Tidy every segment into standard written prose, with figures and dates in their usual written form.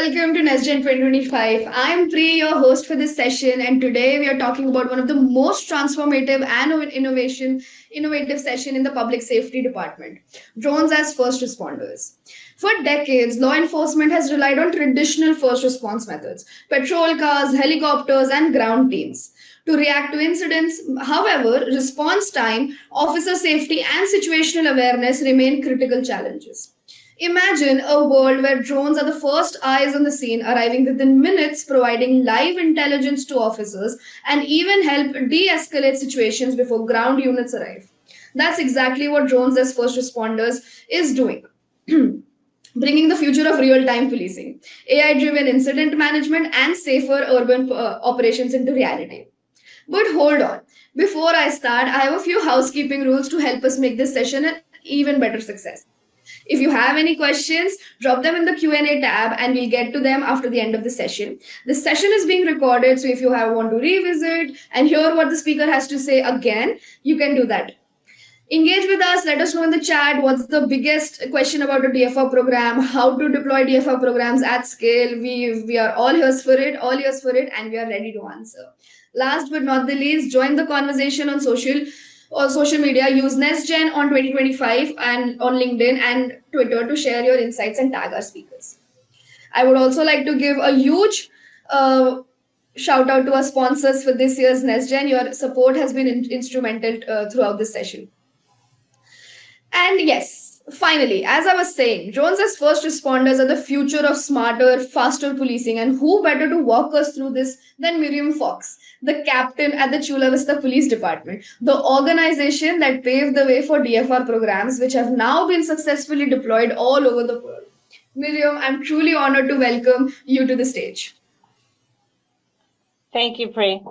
welcome to NestGen 2025. I'm Pri, your host for this session, and today we are talking about one of the most transformative and innovative session in the public safety department: drones as first responders. For decades, law enforcement has relied on traditional first response methods: patrol cars, helicopters, and ground teams to react to incidents. However, response time, officer safety, and situational awareness remain critical challenges. Imagine a world where drones are the first eyes on the scene, arriving within minutes, providing live intelligence to officers, and even help de escalate situations before ground units arrive. That's exactly what drones as first responders is doing. Bringing the future of real time policing, AI driven incident management, and safer urban operations into reality. But hold on. Before I start, I have a few housekeeping rules to help us make this session an even better success. If you have any questions, drop them in the Q&A tab and we'll get to them after the end of the session. This session is being recorded, so if you want to revisit and hear what the speaker has to say again, you can do that. Engage with us. Let us know in the chat what's the biggest question about a DFR program, how to deploy DFR programs at scale. We are all ears for it, and we are ready to answer. Last but not the least, join the conversation on social media. Use NestGen on 2025 and on LinkedIn and Twitter to share your insights and tag our speakers. I would also like to give a huge shout out to our sponsors for this year's NestGen. Your support has been instrumental throughout this session. And yes, finally, as I was saying, drones as first responders are the future of smarter, faster policing. And who better to walk us through this than Miriam Fox, the captain at the Chula Vista Police Department, the organization that paved the way for DFR programs, which have now been successfully deployed all over the world. Miriam, I'm truly honored to welcome you to the stage. Thank you, Pri.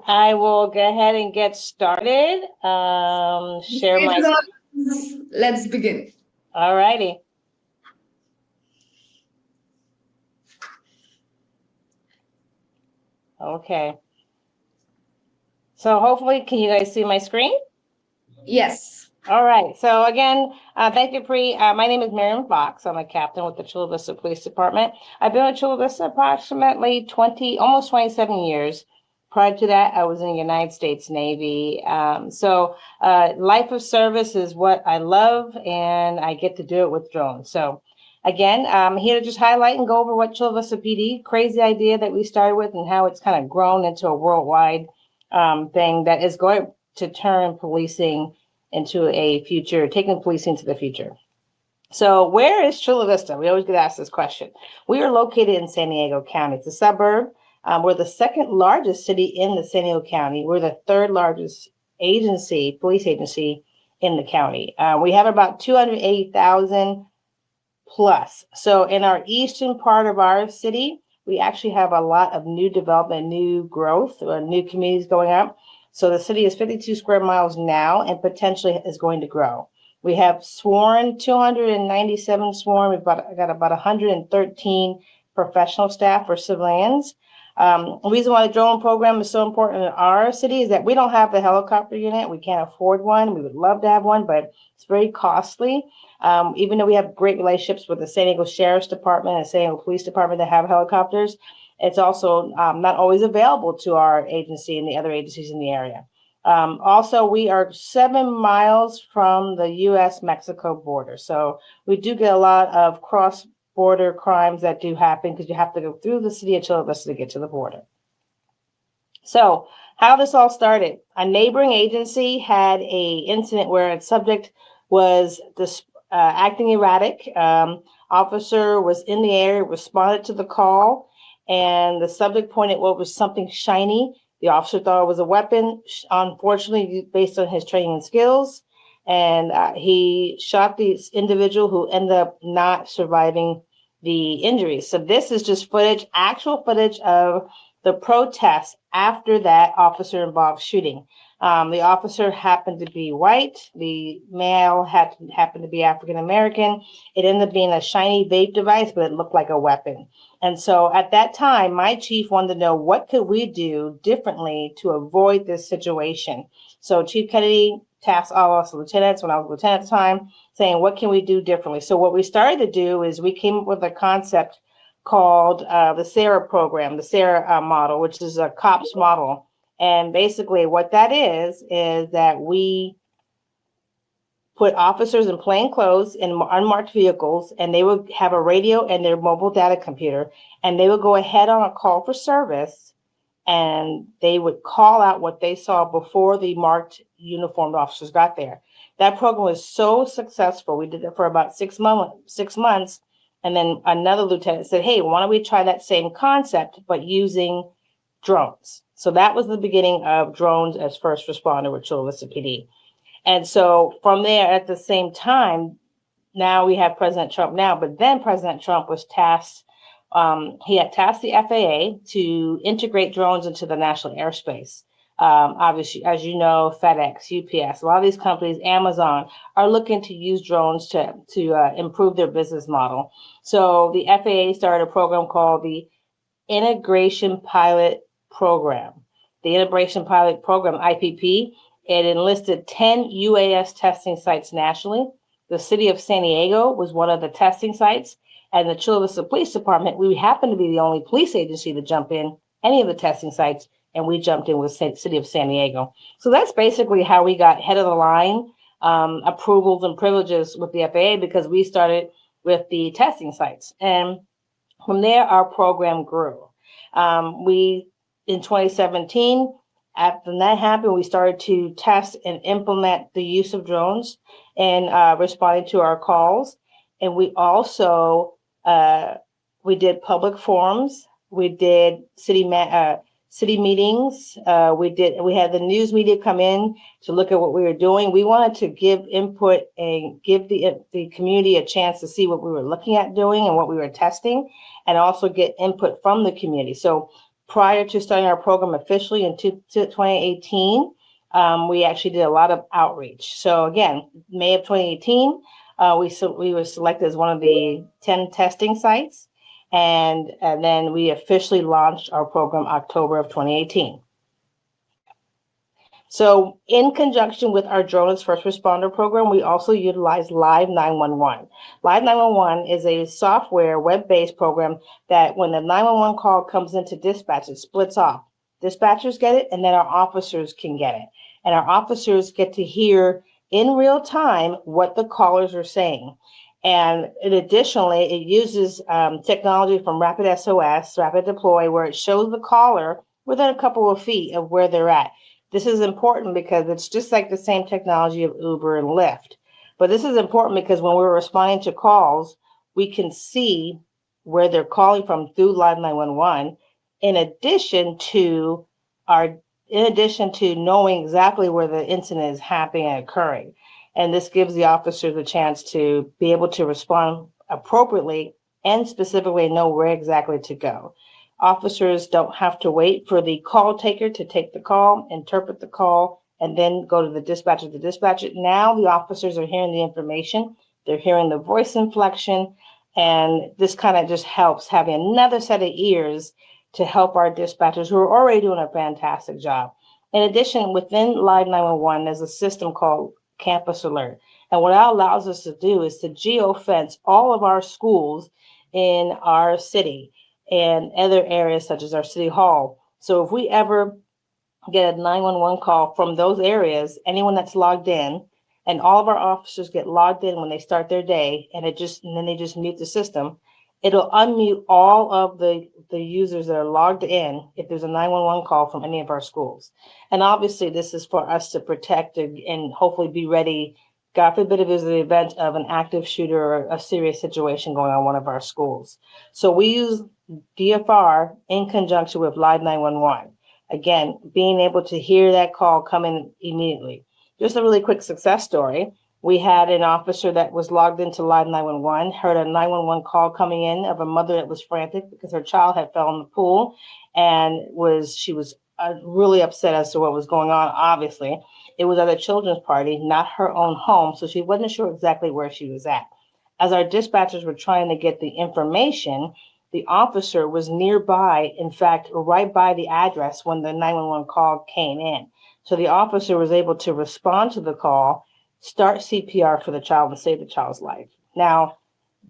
I will go ahead and get started. Share my screen. Let's begin. All righty. Okay. So hopefully, can you guys see my screen? Yes. All right. So again, thank you, Pri. My name is Miriam Fox. I'm a captain with the Chula Vista Police Department. I've been with Chula Vista approximately almost 27 years. Prior to that, I was in the United States Navy. Life of service is what I love, and I get to do it with drones. So again, I'm here to just highlight and go over what Chula Vista PD, crazy idea that we started with, and how it's kind of grown into a worldwide thing that is going to turn policing into a future, taking policing to the future. So where is Chula Vista? We always get asked this question. We are located in San Diego County. It's a suburb. We're the second largest city in the San Diego County. We're the third largest police agency in the county. We have about 280,000 plus. So in our eastern part of our city, we actually have a lot of new development, new growth, new communities going up. So the city is 52 square miles now and potentially is going to grow. We have sworn 297 sworn. We've got about 113 professional staff or civilians. The reason why the drone program is so important in our city is that we don't have the helicopter unit. We can't afford one. We would love to have one, but it's very costly. Even though we have great relationships with the San Diego Sheriff's Department and San Diego Police Department that have helicopters, it's also not always available to our agency and the other agencies in the area. Also, we are 7 miles from the U.S.-Mexico border. So we do get a lot of cross-border crimes that do happen because you have to go through the city of Chula Vista to get to the border. So how this all started, a neighboring agency had a incident where a subject was acting erratic. Officer was in the area, responded to the call, and the subject pointed what was something shiny. The officer thought it was a weapon, unfortunately, based on his training and skills. And he shot this individual who ended up not surviving the injuries. So this is just footage, actual footage of the protest after that officer-involved shooting. The officer happened to be white. The male happened to be African-American. It ended up being a shiny vape device, but it looked like a weapon. And so at that time, my chief wanted to know what could we do differently to avoid this situation. So Chief Kennedy tasked all us lieutenants when I was lieutenant at the time, saying, what can we do differently? So what we started to do is we came up with a concept called the SARA program, the SARA model, which is a COPS model. And basically what that is that we put officers in plain clothes in unmarked vehicles, and they would have a radio and their mobile data computer, and they would go ahead on a call for service, and they would call out what they saw before the marked uniformed officers got there. That program was so successful. We did it for about 6 months, and then another lieutenant said, hey, why don't we try that same concept, but using drones? So that was the beginning of drones as first responder with Chula Vista PD. And so from there, at the same time, now we have President Trump now, but then President Trump was tasked, he had tasked the FAA to integrate drones into the national airspace. Obviously, as you know, FedEx, UPS, a lot of these companies, Amazon, are looking to use drones to improve their business model. So the FAA started a program called the Integration Pilot Program. The Integration Pilot Program, IPP, it enlisted 10 UAS testing sites nationally. The city of San Diego was one of the testing sites, and the Chula Vista Police Department, we happened to be the only police agency to jump in any of the testing sites, and we jumped in with the city of San Diego. So that's basically how we got head of the line approvals and privileges with the FAA, because we started with the testing sites. And from there, our program grew. In 2017, after that happened, we started to test and implement the use of drones and responding to our calls. And we also we did public forums. We did city meetings. We had the news media come in to look at what we were doing. We wanted to give input and give the community a chance to see what we were looking at doing and what we were testing, and also get input from the community. So prior to starting our program officially in 2018, we actually did a lot of outreach. So again, May of 2018, we were selected as one of the 10 testing sites, and then we officially launched our program October of 2018. So in conjunction with our Drone as First Responder program, we also utilize Live 911. Live 911 is a software web-based program that when the 911 call comes into dispatch, it splits off. Dispatchers get it, and then our officers can get it. And our officers get to hear in real time what the callers are saying. And additionally, it uses technology from Rapid SOS, Rapid Deploy, where it shows the caller within a couple of feet of where they're at. This is important because it's just like the same technology of Uber and Lyft. But this is important because when we're responding to calls, we can see where they're calling from through Live 911, in addition to knowing exactly where the incident is happening and occurring. And this gives the officers a chance to be able to respond appropriately and specifically know where exactly to go. Officers don't have to wait for the call taker to take the call, interpret the call, and then go to the dispatcher to dispatch it. Now the officers are hearing the information, they're hearing the voice inflection, and this kind of just helps having another set of ears to help our dispatchers who are already doing a fantastic job. In addition, within Live 911, there's a system called Campus Alert. And what that allows us to do is to geofence all of our schools in our city and other areas such as our city hall. So if we ever get a 911 call from those areas, anyone that's logged in, and all of our officers get logged in when they start their day, and then they just mute the system, it'll unmute all of the users that are logged in if there's a 911 call from any of our schools. And obviously this is for us to protect and hopefully be ready, God forbid, if there's an event of an active shooter or a serious situation going on in one of our schools. So we use DFR in conjunction with Live 911. Again, being able to hear that call come in immediately. Just a really quick success story. We had an officer that was logged into Live 911, heard a 911 call coming in of a mother that was frantic because her child had fell in the pool, and she was really upset as to what was going on. Obviously, it was at a children's party, not her own home, so she wasn't sure exactly where she was at. As our dispatchers were trying to get the information, the officer was nearby, in fact, right by the address when the 911 call came in. So the officer was able to respond to the call, start CPR for the child, and save the child's life. Now,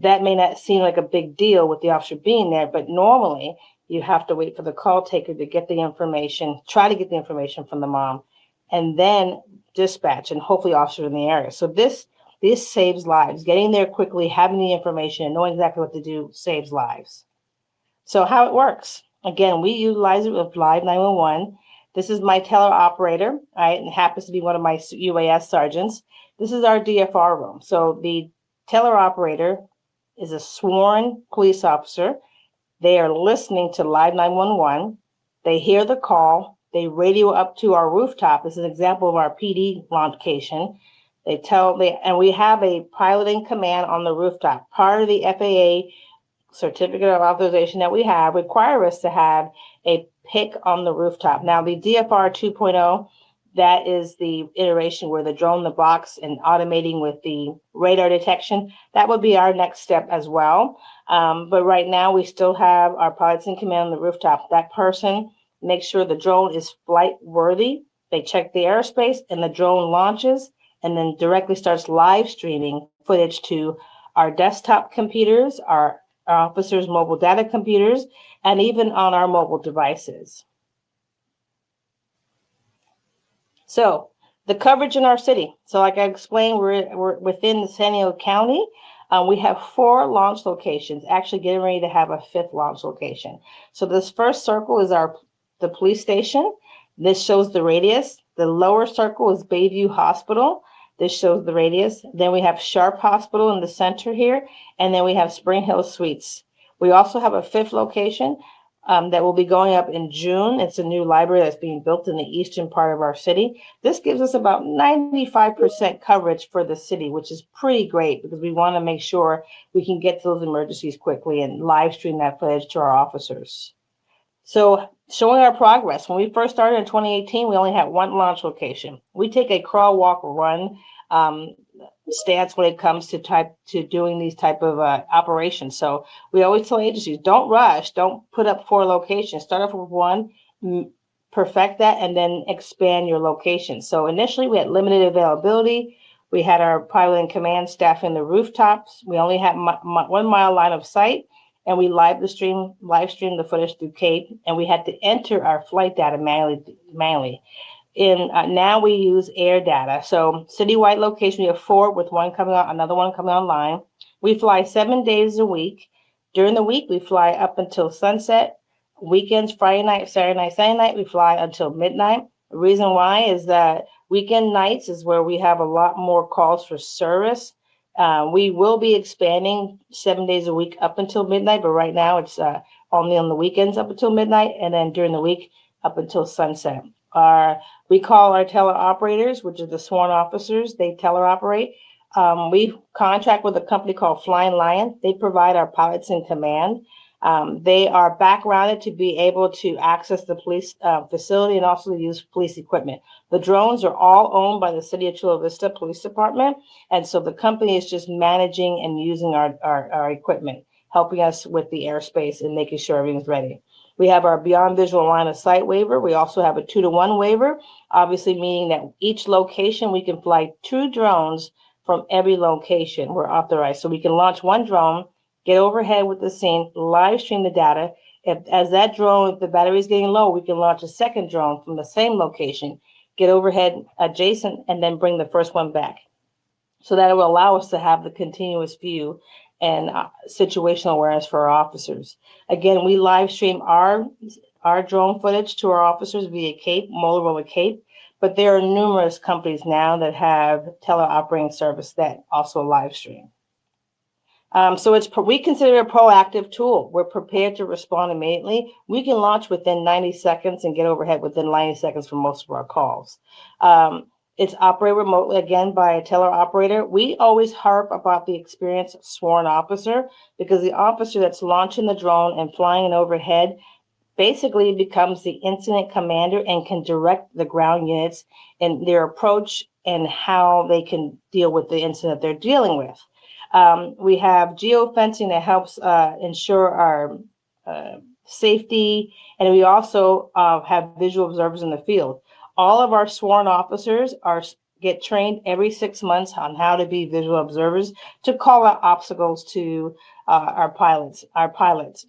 That may not seem like a big deal with the officer being there, but normally you have to wait for the call taker to get the information, try to get the information from the mom, and then dispatch, and hopefully officers in the area. So this saves lives. Getting there quickly, having the information, and knowing exactly what to do saves lives. So how it works? Again, we utilize it with Live 911. This is my teller operator. Right, and happens to be one of my UAS sergeants. This is our DFR room. So the teller operator is a sworn police officer. They are listening to Live 911. They hear the call. They radio up to our rooftop. This is an example of our PD location. And we have a piloting command on the rooftop. Part of the FAA certificate of authorization that we have require us to have a pick on the rooftop. Now, the DFR 2.0, that is the iteration where the drone in the box and automating with the radar detection. That would be our next step as well. But right now, we still have our pilots in command on the rooftop. That person makes sure the drone is flight worthy. They check the airspace and the drone launches and then directly starts live streaming footage to our desktop computers, our officers' mobile data computers, and even on our mobile devices. So the coverage in our city. So like I explained, we're within the San Diego County. We have 4 launch locations, actually getting ready to have a 5th launch location. So this first circle is the police station. This shows the radius. The lower circle is Bayview Hospital. This shows the radius. Then we have Sharp Hospital in the center here, and then we have Spring Hill Suites. We also have a 5th location that will be going up in June. It's a new library that's being built in the eastern part of our city. This gives us about 95% coverage for the city, which is pretty great because we want to make sure we can get to those emergencies quickly and live stream that footage to our officers. So showing our progress. When we first started in 2018, we only had 1 launch location. We take a crawl, walk, run stance when it comes to doing these type of operations. So we always tell agencies, don't rush, don't put up 4 locations. Start off with 1, perfect that, and then expand your location. So initially we had limited availability. We had our pilot and command staff in the rooftops. We only had 1 mile line of sight, and we live stream the footage through CAPE, and we had to enter our flight data manually. Now we use air data. So citywide location, we have 4 with 1 coming on, another 1 coming online. We fly 7 days a week. During the week, we fly up until sunset. Weekends, Friday night, Saturday night, Sunday night, we fly until midnight. The reason why is that weekend nights is where we have a lot more calls for service. We will be expanding 7 days a week up until midnight, but right now it's only on the weekends up until midnight, and then during the week up until sunset. We call our teller operators, which are the sworn officers. They teller operate. We contract with a company called Flying Lion. They provide our pilots in command. They are backgrounded to be able to access the police facility and also use police equipment. The drones are all owned by the City of Chula Vista Police Department, and so the company is just managing and using our equipment, helping us with the airspace and making sure everything's ready. We have our beyond visual line of sight waiver. We also have a 2-to-1 waiver, obviously meaning that each location we can fly 2 drones from every location we're authorized. So we can launch 1 drone, get overhead with the scene, live stream the data. If the battery is getting low, we can launch a 2nd drone from the same location, get overhead adjacent, and then bring the first one back. So that will allow us to have the continuous view and situational awareness for our officers. Again, we live stream our drone footage to our officers via CAPE, Motorola CAPE, but there are numerous companies now that have teleoperating service that also live stream. So we consider it a proactive tool. We're prepared to respond immediately. We can launch within 90 seconds and get overhead within 90 seconds for most of our calls. It's operated remotely, again, by a teller operator. We always harp about the experienced sworn officer because the officer that's launching the drone and flying it overhead basically becomes the incident commander and can direct the ground units in their approach and how they can deal with the incident they're dealing with. We have geofencing that helps ensure our safety, and we also have visual observers in the field. All of our sworn officers get trained every 6 months on how to be visual observers to call out obstacles to our pilots.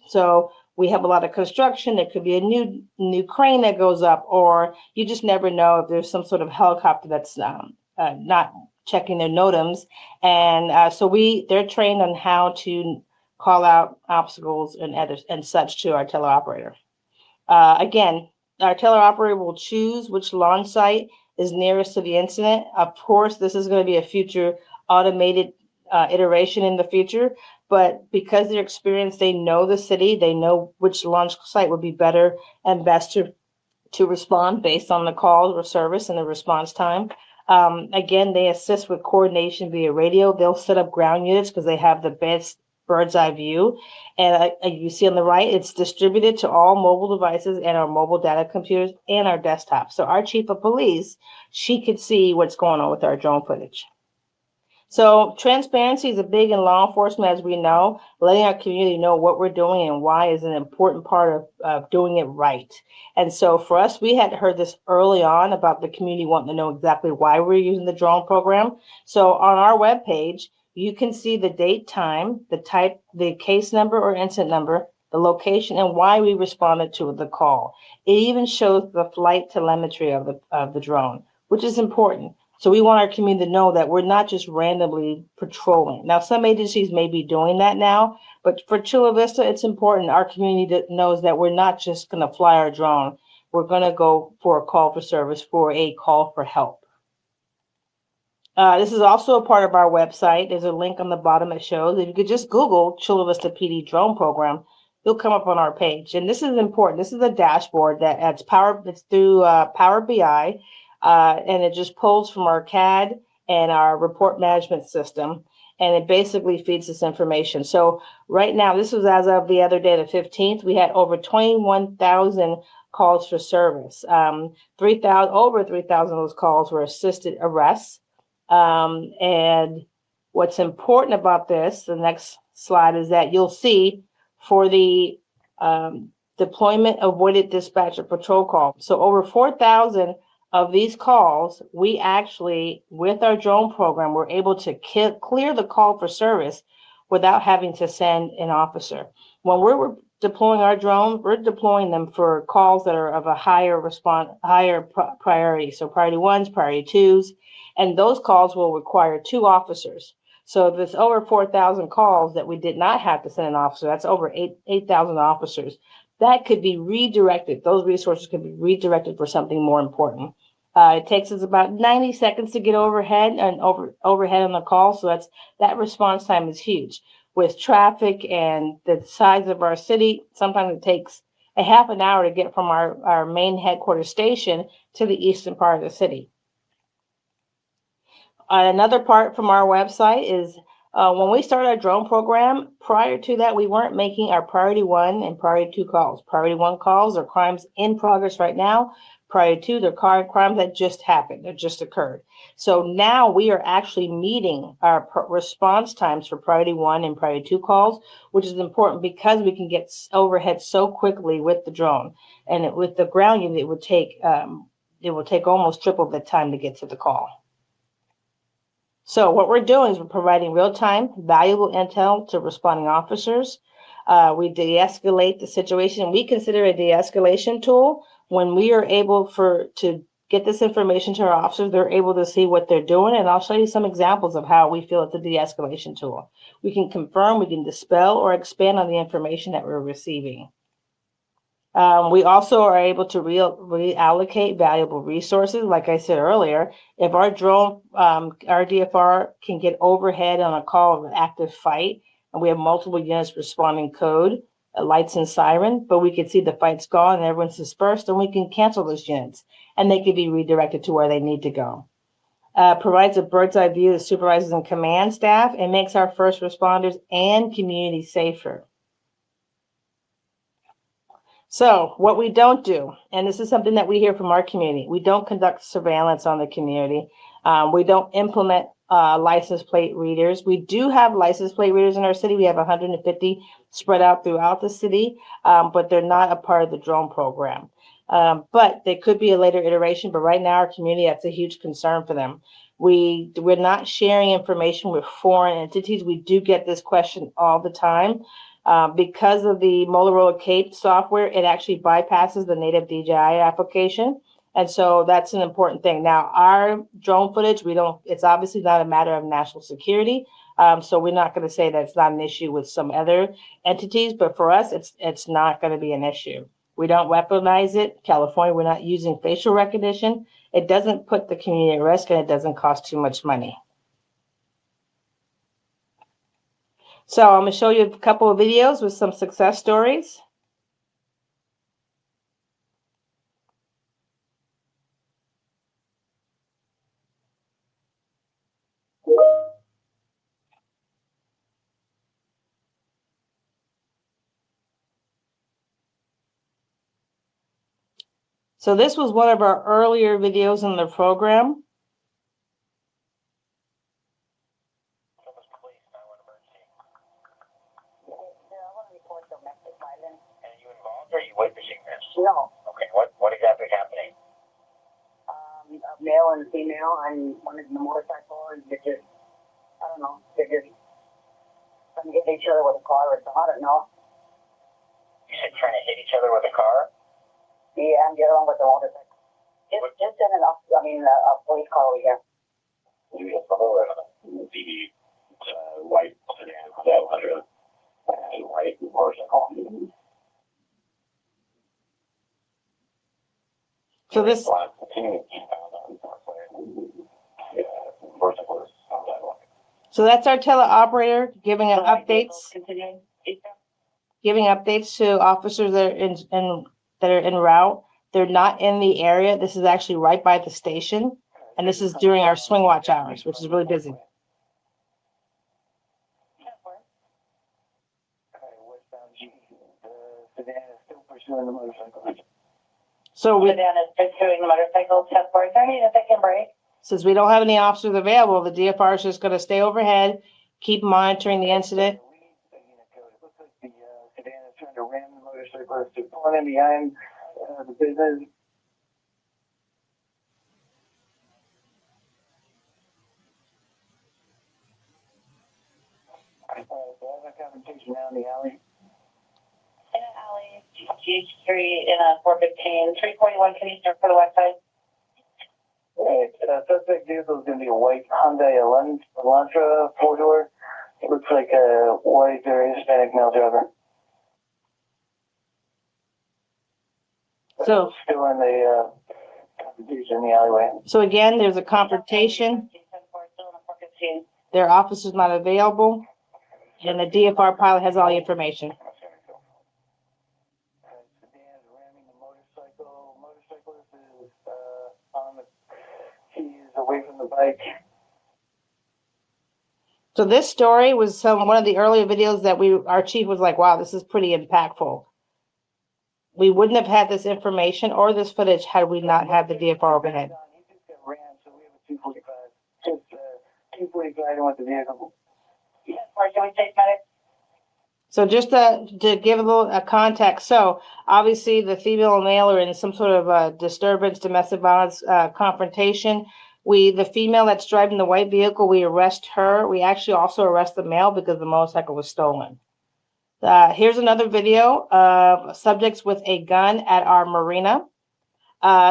So we have a lot of construction. There could be a new crane that goes up, or you just never know if there's some sort of helicopter that's not checking their NOTAMs. And so they're trained on how to call out obstacles and such to our teleoperator. Again, our teleoperator will choose which launch site is nearest to the incident. Of course, this is going to be a future automated iteration in the future, but because they're experienced, they know the city, they know which launch site would be better and best to respond based on the call or service and the response time. Again, they assist with coordination via radio. They'll set up ground units because they have the best bird's eye view. And you see on the right, it's distributed to all mobile devices and our mobile data computers and our desktops. So our chief of police, she could see what's going on with our drone footage. So transparency is a big in law enforcement, as we know. Letting our community know what we're doing and why is an important part of doing it right. And so for us, we had heard this early on about the community wanting to know exactly why we're using the drone program. So on our webpage, you can see the date, time, the type, the case number or incident number, the location, and why we responded to the call. It even shows the flight telemetry of the drone, which is important. So we want our community to know that we're not just randomly patrolling. Now, some agencies may be doing that now, but for Chula Vista, it's important our community knows that we're not just going to fly our drone. We're going to go for a call for service, for a call for help. This is also a part of our website. There's a link on the bottom that shows. If you could just Google Chula Vista PD drone program, you'll come up on our page. And this is important. This is a dashboard it's through Power BI. And it just pulls from our CAD and our report management system, and it basically feeds this information. So right now, this was as of the other day, the 15th, we had over 21,000 calls for service. Over 3,000 of those calls were assisted arrests. And what's important about this, the next slide, is that you'll see for the deployment avoided dispatch or patrol call. So over 4,000 of these calls, we actually, with our drone program, we're able to clear the call for service without having to send an officer. When we're deploying our drones, we're deploying them for calls that are of a higher priority. So priority ones, priority twos, and those calls will require 2 officers. So if it's over 4,000 calls that we did not have to send an officer, that's over 8,000 officers. That could be redirected. Those resources could be redirected for something more important. It takes us about 90 seconds to get overhead on the call. So that response time is huge. With traffic and the size of our city, sometimes it takes a half an hour to get from our main headquarters station to the eastern part of the city. Another part from our website is when we started our drone program, prior to that, we weren't making our priority 1 and priority 2 calls. Priority 1 calls are crimes in progress right now. Priority 2, they're crimes that just happened, that just occurred. So now we are actually meeting our response times for priority 1 and priority 2 calls, which is important because we can get overhead so quickly with the drone. And with the ground unit, it will take almost triple the time to get to the call. So what we're doing is we're providing real-time, valuable intel to responding officers. We de-escalate the situation. We consider a de-escalation tool when we are able to get this information to our officers. They're able to see what they're doing, and I'll show you some examples of how we feel it's a de-escalation tool. We can confirm, we can dispel, or expand on the information that we're receiving. We also are able to reallocate valuable resources. Like I said earlier, if our drone, our DFR can get overhead on a call of an active fight, and we have multiple units responding code, lights and siren, but we can see the fight's gone and everyone's dispersed, and we can cancel those units, and they can be redirected to where they need to go. Provides a bird's eye view to supervisors and command staff, and makes our first responders and community safer. So what we don't do, and this is something that we hear from our community, we don't conduct surveillance on the community. We don't implement license plate readers. We do have license plate readers in our city. We have 150 spread out throughout the city, but they're not a part of the drone program. But they could be a later iteration, but right now our community, that's a huge concern for them. We're not sharing information with foreign entities. We do get this question all the time. Because of the Motorola Cape software, it actually bypasses the native DJI application. And so that's an important thing. Now, our drone footage, it's obviously not a matter of national security. So we're not going to say that it's not an issue with some other entities, but for us, it's not going to be an issue. We don't weaponize it. California, we're not using facial recognition. It doesn't put the community at risk, and it doesn't cost too much money. So I'm going to show you a couple of videos with some success stories. So this was one of our earlier videos in the program. Are you witnessing this? No. Okay, what exactly happening? A male and female on one of the motorcycle, and they're just, I don't know, they're just trying to hit each other with a car or something, I don't know. You said trying to hit each other with a car? Yeah, and the other one with the motorcycle. Just in a police car over here. You just follow the white sedan without under a white motorcycle. So this, so that's our teleoperator giving updates to officers that are en route. They're not in the area. This is actually right by the station, and this is during our swing watch hours, which is really busy. So we, since we don't have any officers available, the DFR is just going to stay overhead, keep monitoring the incident. The sedan is trying to ram the motorcyclist. They're pulling in behind the business. So I have a confrontation now in the alley. In an alley, GH3 in a 415, 341, can you start for the west side? Right, suspect vehicle is going to be a white Hyundai Elantra four-door. It looks like a white or Hispanic male driver. So still in the confrontation in the alleyway. So again, there's a confrontation. Their officer's not available, and the DFR pilot has all the information. Motorcyclist is he is away from the bike. So this story was one of the earlier videos that our chief was like, wow, this is pretty impactful. We wouldn't have had this information or this footage had we not had the DFR overhead. He just got ran, so we have a 245. Just 245 with the vehicle. Yes, can we take medic? So just to give a little context, so obviously the female and male are in some sort of disturbance, domestic violence confrontation. The female that's driving the white vehicle, we arrest her. We actually also arrest the male because the motorcycle was stolen. Here's another video of subjects with a gun at our marina.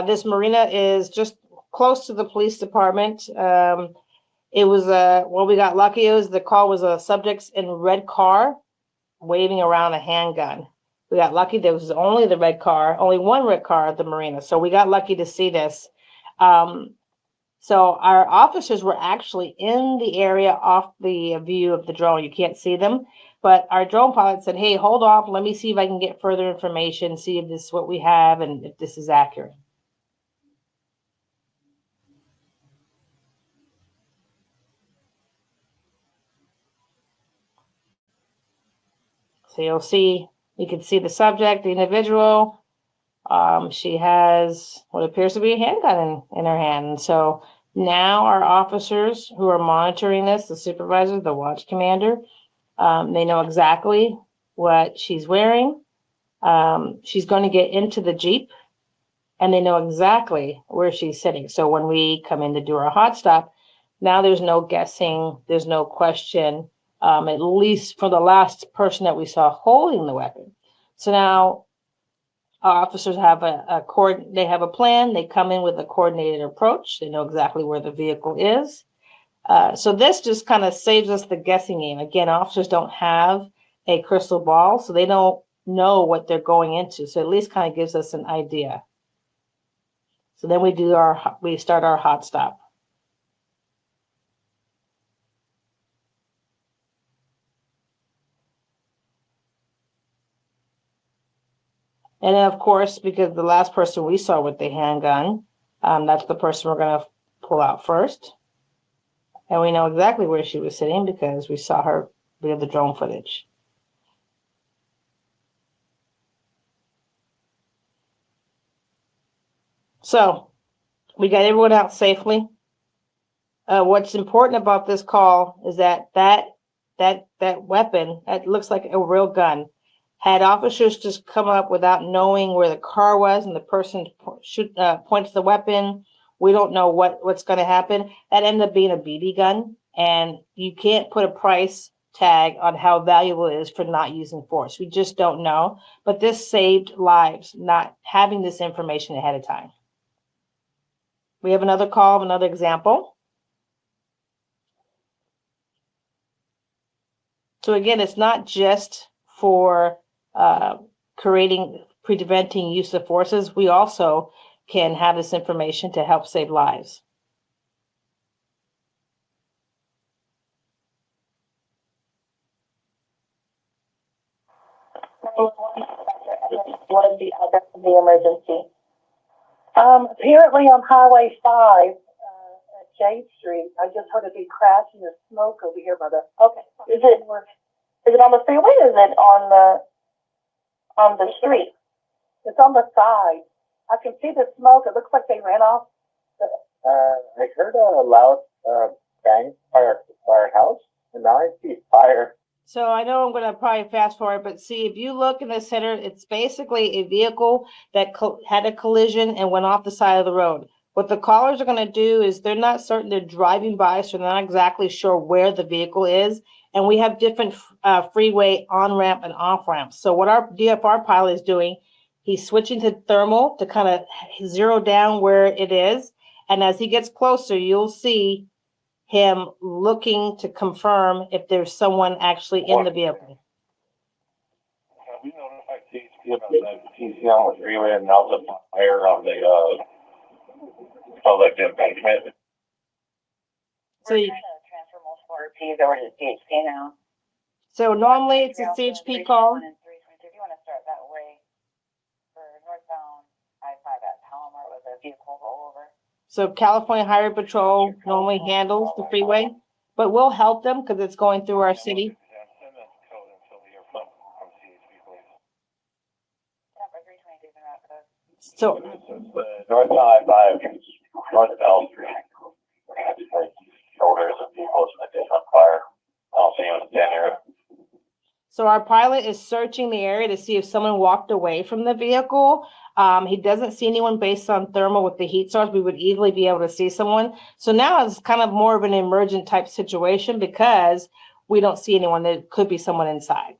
This marina is just close to the police department. It was we got lucky. The call was a subjects in red car waving around a handgun. We got lucky. There was only one red car at the marina. So we got lucky to see this. So our officers were actually in the area off the view of the drone. You can't see them, but our drone pilot said, hey, hold off. Let me see if I can get further information, see if this is what we have and if this is accurate. So you can see the subject, the individual. She has what appears to be a handgun in her hand. And so now our officers who are monitoring this, the supervisor, the watch commander, they know exactly what she's wearing. She's going to get into the Jeep, and they know exactly where she's sitting. So when we come in to do our hot stop, Now there's no guessing, there's no question, at least for the last person that we saw holding the weapon. So now our officers have they have a plan. They come in with a coordinated approach. They know exactly where the vehicle is. So this just kind of saves us the guessing game. Again, officers don't have a crystal ball, so they don't know what they're going into. So at least kind of gives us an idea. So then we start our hot stop. And then, of course, because the last person we saw with the handgun, that's the person we're going to pull out first. And we know exactly where she was sitting because we saw her via the drone footage. So we got everyone out safely. What's important about this call is that weapon, that looks like a real gun, had officers just come up without knowing where the car was and the person points the weapon, we don't know what's going to happen. That ended up being a BB gun, and you can't put a price tag on how valuable it is for not using force. We just don't know. But this saved lives, not having this information ahead of time. We have another call of another example. So again, it's not just for preventing use of forces. We also can have this information to help save lives. What is the address of the emergency? Apparently on Highway 5 at Jade Street, I just heard a big crash and there's smoke over here by the. Okay. Is it on the freeway or is it on the street? It's on the side. I can see the smoke. It looks like they ran off. I heard a loud bang by our house, and now I see fire. So I know I'm going to probably fast forward, but see, if you look in the center, it's basically a vehicle that had a collision and went off the side of the road. What the callers are going to do is they're not certain, they're driving by, so they're not exactly sure where the vehicle is. And we have different freeway on-ramp and off-ramps. So what our DFR pilot is doing, he's switching to thermal to kind of zero down where it is. And as he gets closer, you'll see him looking to confirm if there's someone actually in the vehicle. Have we notified THP about that TC on the freeway and also fire on the the embankment? So We're trying to transfer multiple RPs over to CHP now. So normally it's a CHP call. And 323. If you want to start that way for northbound I-5 at Palomar with a vehicle rollover. So California Highway Patrol normally handles the freeway, but we'll help them because it's going through our city. So northbound I-5, north of L Street. Shoulders of people that they on fire. I'll see you in the area. So our pilot is searching the area to see if someone walked away from the vehicle. He doesn't see anyone based on thermal with the heat source. We would easily be able to see someone. So now it's kind of more of an emergent type situation because we don't see anyone. There could be someone inside.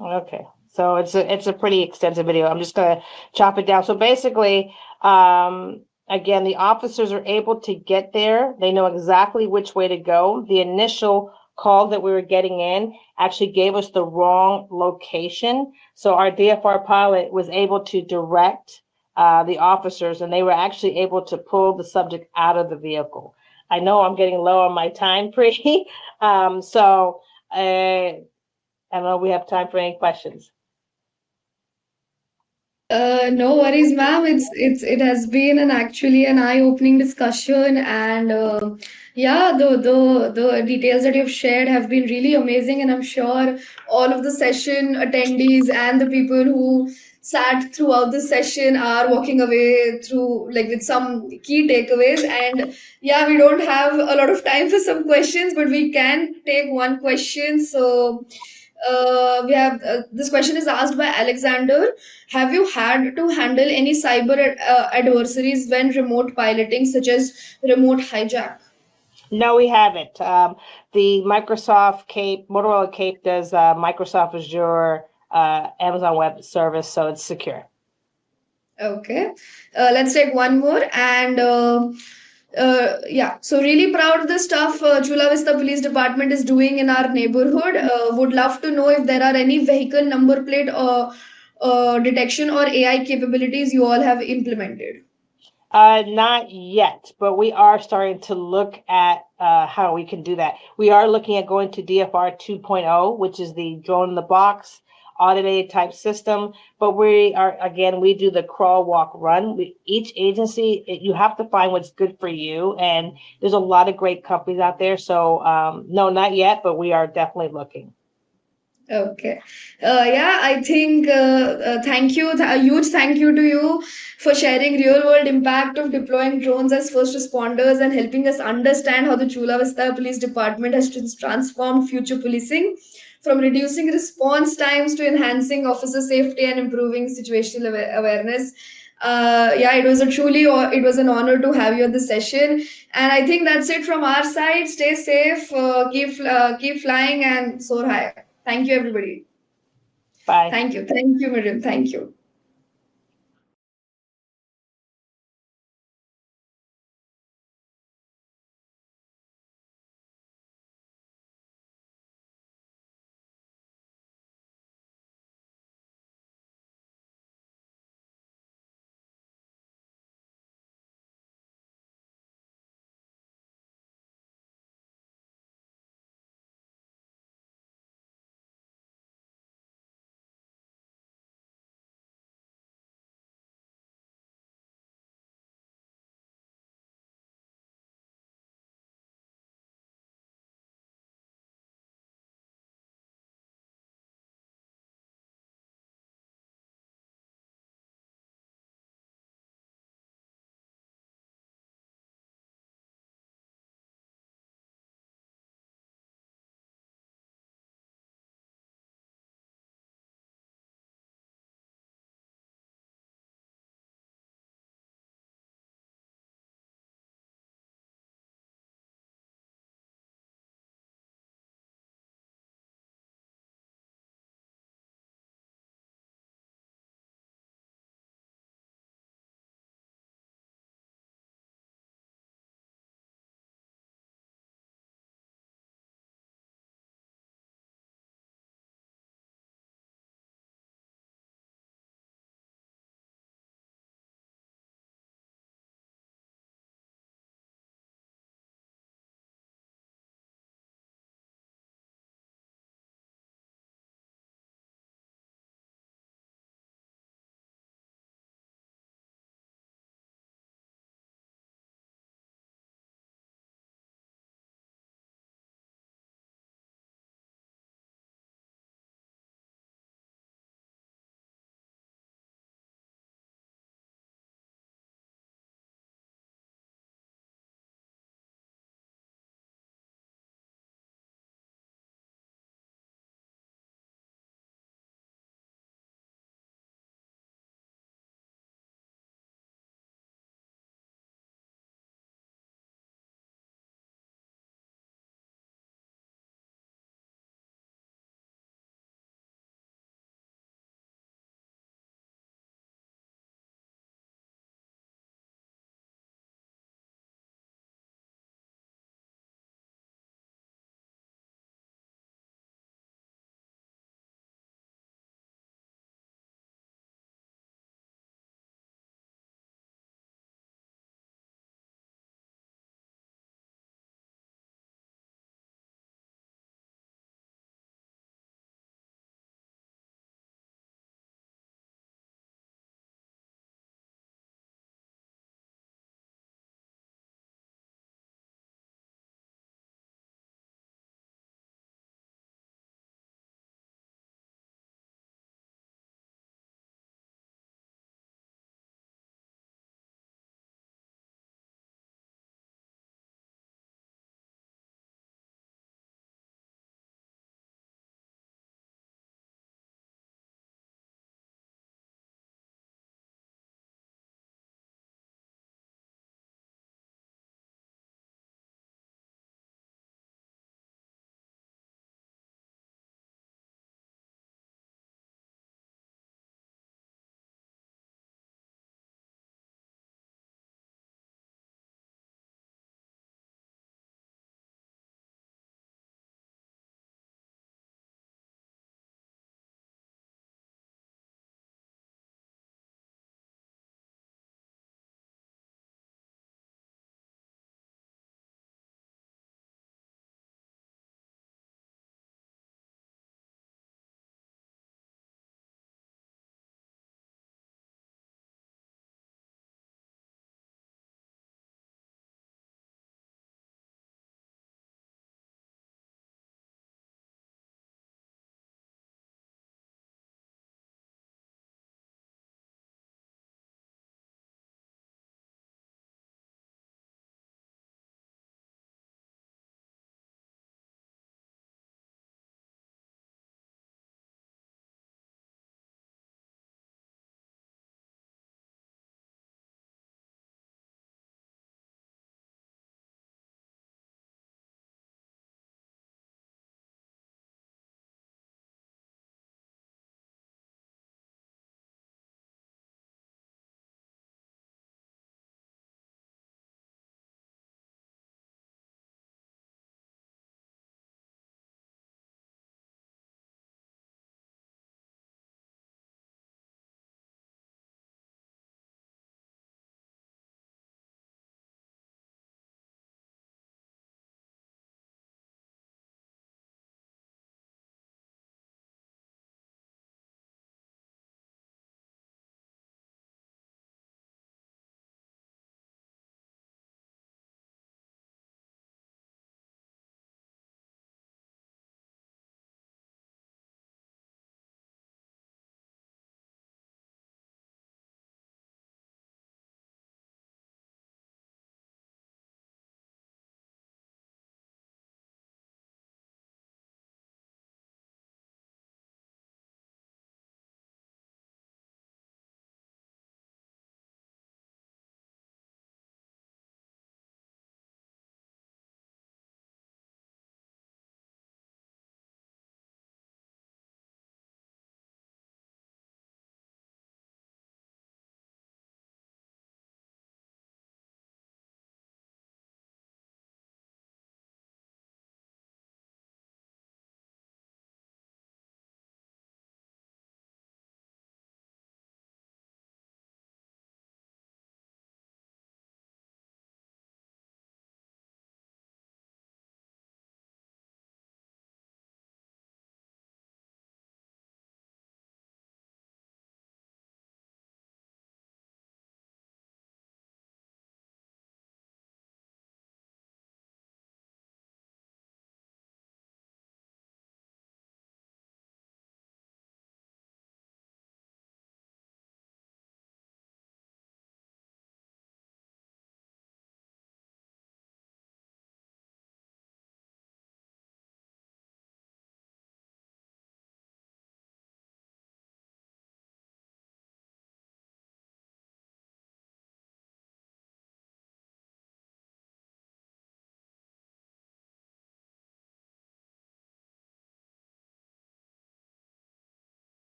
Okay, so it's a pretty extensive video. I'm just going to chop it down. So basically, again, the officers are able to get there. They know exactly which way to go. The initial call that we were getting in actually gave us the wrong location. So our DFR pilot was able to direct the officers, and they were actually able to pull the subject out of the vehicle. I know I'm getting low on my time, Pri. I don't know if we have time for any questions. No worries, ma'am. It has been actually an eye-opening discussion, and yeah, the details that you've shared have been really amazing, and I'm sure all of the session attendees and the people who sat throughout the session are walking away through like with some key takeaways. And yeah, we don't have a lot of time for some questions, but we can take one question. So We have this question is asked by Alexander. Have you had to handle any cyber adversaries when remote piloting, such as remote hijack? No, we haven't. The Microsoft Cape, Motorola Cape does Microsoft Azure, Amazon Web Service, so it's secure. Okay, let's take one more. And yeah, so really proud of the stuff Chula Vista Police Department is doing in our neighborhood. Would love to know if there are any vehicle number plate detection or AI capabilities you all have implemented. Not yet, but we are starting to look at how we can do that. We are looking at going to DFR 2.0, which is the drone in the box automated type system. But we are, again, we do the crawl, walk, run. Each agency, you have to find what's good for you. And there's a lot of great companies out there. So no, not yet, but we are definitely looking. Okay. Yeah, I think thank you. A huge thank you to you for sharing real world impact of deploying drones as first responders and helping us understand how the Chula Vista Police Department has transformed future policing from reducing response times to enhancing officer safety and improving situational awareness. Yeah, it was a truly, it was an honor to have you at the session. And I think that's it from our side. Stay safe, keep flying and soar high. Thank you, everybody. Bye. Thank you. Thank you, Miriam. Thank you.